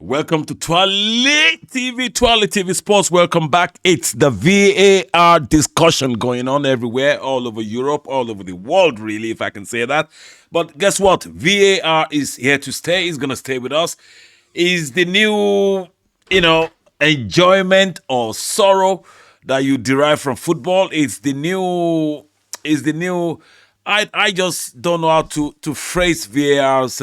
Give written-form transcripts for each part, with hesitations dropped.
Welcome to TWALE TV Sports. Welcome back. It's the VAR discussion going on everywhere, all over Europe, all over the world, really, if I can say that. But guess what? VAR is here to stay. It's going to stay with us. Is the new, enjoyment or sorrow that you derive from football. It's the new. I just don't know how to phrase VAR's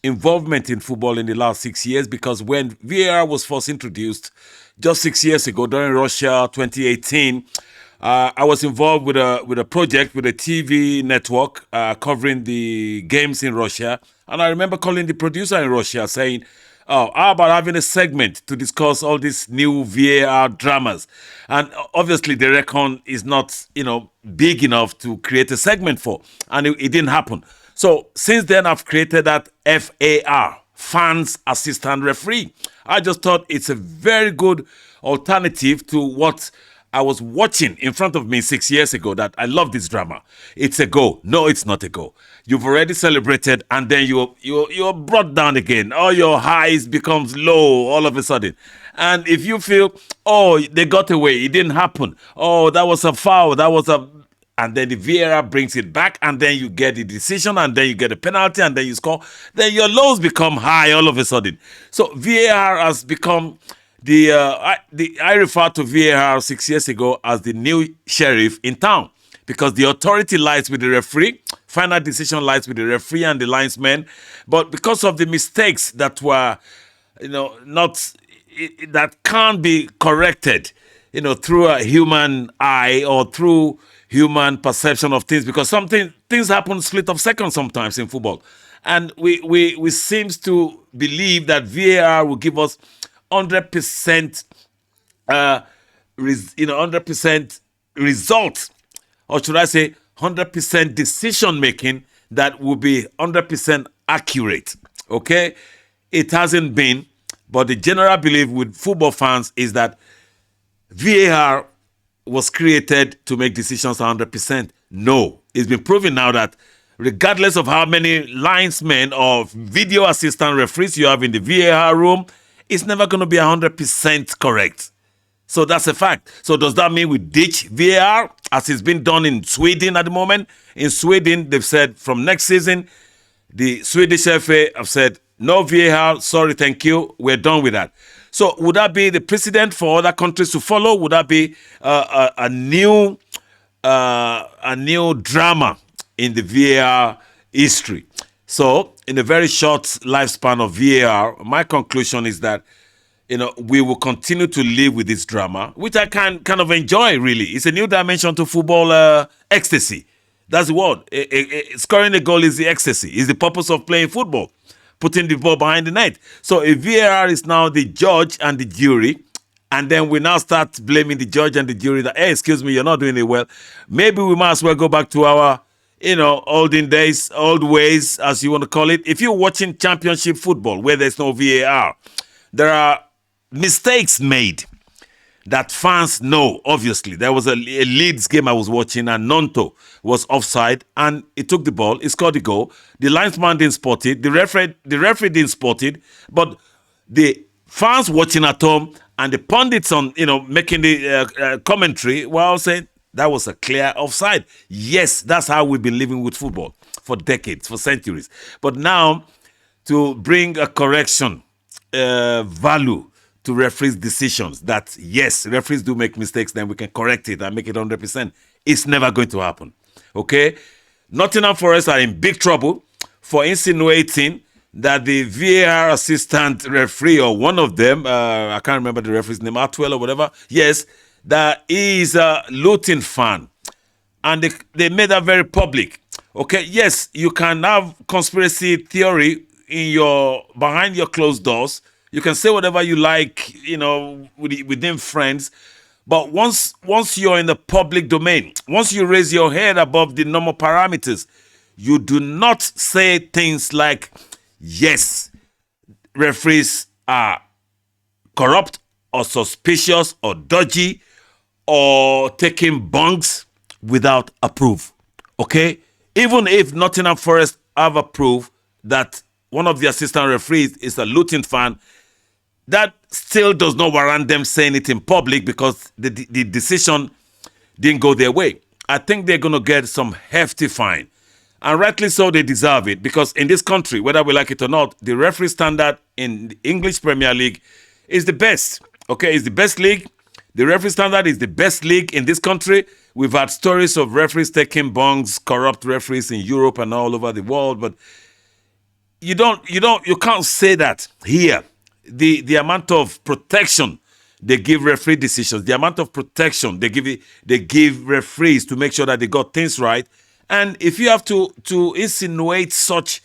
involvement in football in the last 6 years, because when VAR was first introduced just 6 years ago during Russia 2018, I was involved with a project with a TV network covering the games in Russia, and I remember calling the producer in Russia saying, "Oh, how about having a segment to discuss all these new VAR dramas?" And obviously, the reckon is not, big enough to create a segment for, and it didn't happen. So since then, I've created that FAR, Fans Assistant Referee. I just thought it's a very good alternative to what I was watching in front of me 6 years ago. That I love this drama. It's a go. No, it's not a go. You've already celebrated, and then you're brought down again. All your highs becomes low all of a sudden. And if you feel, oh, they got away, it didn't happen. Oh, that was a foul. And then the VAR brings it back, and then you get the decision, and then you get a penalty, and then you score. Then your lows become high all of a sudden. So VAR has become I referred to VAR 6 years ago as the new sheriff in town, because the authority lies with the referee. Final decision lies with the referee and the linesman. But because of the mistakes that were, that can't be corrected, through a human eye or through human perception of things, because things happen split of seconds sometimes in football, and we seems to believe that VAR will give us 100%, 100% result, or should I say 100% decision making that will be 100% accurate. Okay, it hasn't been, but the general belief with football fans is that VAR was created to make decisions 100%. No, it's been proven now that regardless of how many linesmen or video assistant referees you have in the VAR room, it's never going to be 100% correct. So that's a fact. So does that mean we ditch VAR as it's been done in Sweden at the moment? In Sweden, they've said from next season, the Swedish FA have said, no VAR, sorry, thank you, we're done with that. So would that be the precedent for other countries to follow? Would that be a new drama in the VAR history? So in a very short lifespan of VAR, my conclusion is that we will continue to live with this drama, which I can kind of enjoy. Really, it's a new dimension to football ecstasy. That's the word. Scoring a goal is the ecstasy. Is the purpose of playing football. Putting the ball behind the net. So if VAR is now the judge and the jury, and then we now start blaming the judge and the jury that, hey, excuse me, you're not doing it well, maybe we might as well go back to our, olden days, old ways, as you want to call it. If you're watching championship football where there's no VAR, there are mistakes made that fans know. Obviously, there was a Leeds game I was watching, and Nonto was offside, and he took the ball, he scored the goal. The linesman didn't spot it, the referee didn't spot it, but the fans watching at home and the pundits on, making the commentary were all saying that was a clear offside. Yes, that's how we've been living with football for decades, for centuries. But now, to bring a correction value to referees' decisions, that yes, referees do make mistakes, then we can correct it and make it 100%. It's never going to happen. Okay? Nottingham Forest are in big trouble for insinuating that the VAR assistant referee, or one of them, I can't remember the referee's name, TWALE or whatever, yes, that he is a Luton fan. And they made that very public. Okay? Yes, you can have conspiracy theory behind your closed doors. You can say whatever you like, within friends. But once you're in the public domain, once you raise your head above the normal parameters, you do not say things like, yes, referees are corrupt or suspicious or dodgy or taking bunks without approve. Okay? Even if Nottingham Forest have approved that one of the assistant referees is a Luton fan, that still does not warrant them saying it in public because the decision didn't go their way. I think they're going to get some hefty fine. And rightly so, they deserve it because in this country, whether we like it or not, the referee standard in the English Premier League is the best. Okay, it's the best league. The referee standard is the best league in this country. We've had stories of referees taking bungs, corrupt referees in Europe and all over the world, but you can't say that here. The amount of protection they give referee decisions, the amount of protection they give referees to make sure that they got things right. And if you have to insinuate such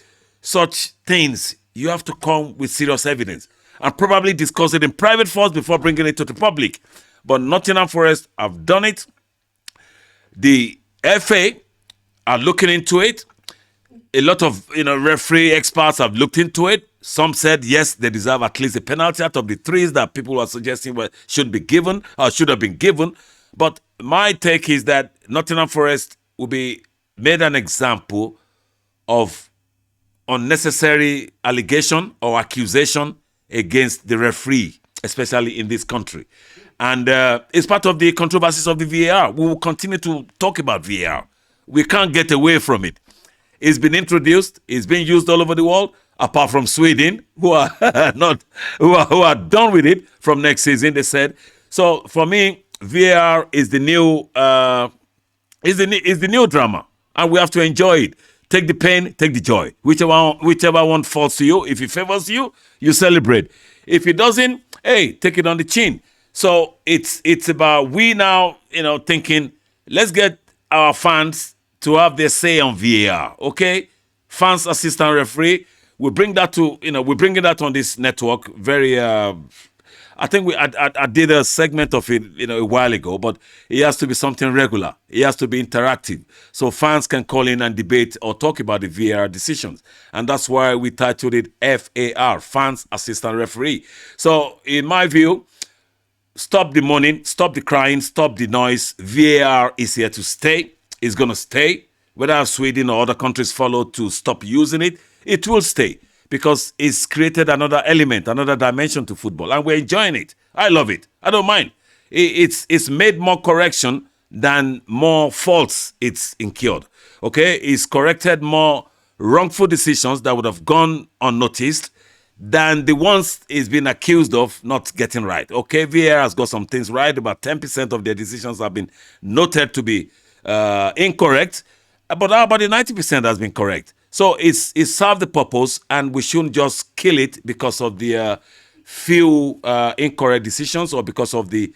things, you have to come with serious evidence and probably discuss it in private first before bringing it to the public. But Nottingham Forest have done it. The FA are looking into it. A lot of referee experts have looked into it. Some said yes, they deserve at least a penalty out of the threes that people were suggesting should be given or should have been given. But my take is that Nottingham Forest will be made an example of unnecessary allegation or accusation against the referee, especially in this country. And it's part of the controversies of the VAR. We will continue to talk about VAR. We can't get away from it. It's been introduced. It's being used all over the world, apart from Sweden, who are who are done with it from next season. They said. So for me, VAR is the new is the new drama, and we have to enjoy it. Take the pain, take the joy. Whichever one falls to you. If it favors you, you celebrate. If it doesn't, hey, take it on the chin. So it's about we now, thinking, let's get our fans to have their say on VAR. Okay, fans assistant referee. We bring that to we're bringing that on this network. Very, I think I did a segment of it a while ago, but it has to be something regular. It has to be interactive, so fans can call in and debate or talk about the VAR decisions, and that's why we titled it FAR, Fans Assistant Referee. So in my view, stop the moaning, stop the crying, stop the noise. VAR is here to stay. It's going to stay. Whether Sweden or other countries follow to stop using it, it will stay because it's created another element, another dimension to football, and we're enjoying it. I love it. I don't mind. It's made more correction than more faults it's incurred. Okay, it's corrected more wrongful decisions that would have gone unnoticed than the ones it's been accused of not getting right. Okay, VAR has got some things right. About 10% of their decisions have been noted to be incorrect, but how about the 90% has been correct? So it's served the purpose, and we shouldn't just kill it because of the few incorrect decisions or because of the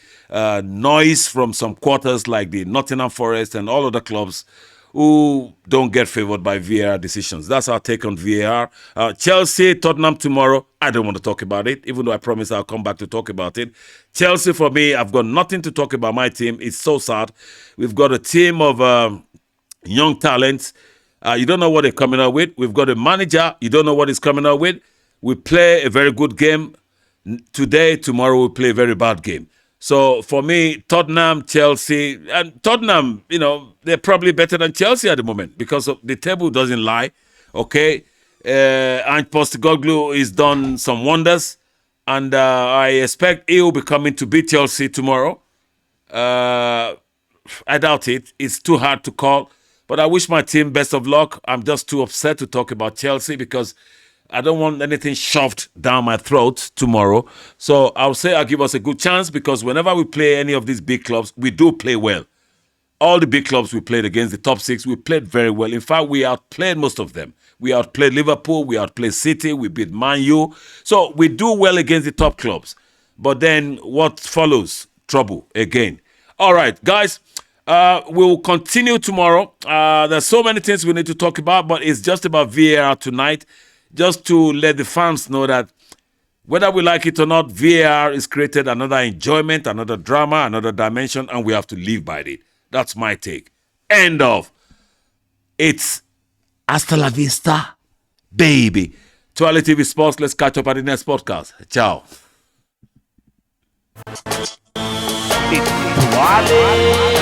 noise from some quarters like the Nottingham Forest and all other clubs who don't get favored by VAR decisions. That's our take on VAR. Chelsea, Tottenham tomorrow. I don't want to talk about it, even though I promise I'll come back to talk about it. Chelsea, for me, I've got nothing to talk about my team. It's so sad. We've got a team of young talents. You don't know what they're coming up with. We've got a manager. You don't know what he's coming up with. We play a very good game today. Tomorrow we play a very bad game. So for me, Tottenham, Chelsea, and Tottenham, they're probably better than Chelsea at the moment because the table doesn't lie. Okay, and Postecoglou has done some wonders, and I expect he will be coming to beat Chelsea tomorrow. I doubt it. It's too hard to call. But I wish my team best of luck. I'm just too upset to talk about Chelsea because I don't want anything shoved down my throat tomorrow. So I'll say I'll give us a good chance because whenever we play any of these big clubs, we do play well. All the big clubs we played against, the top six, we played very well. In fact, we outplayed most of them. We outplayed Liverpool, we outplayed City, we beat Man U. So we do well against the top clubs. But then what follows? Trouble again. All right, guys. We'll continue tomorrow. There's so many things we need to talk about, but it's just about VAR tonight. Just to let the fans know that whether we like it or not, VAR is created another enjoyment, another drama, another dimension, and we have to live by it. That's my take. End of. It's hasta la vista, baby. TWALE TV Sports. Let's catch up at the next podcast. Ciao. It's TWALE. Wale.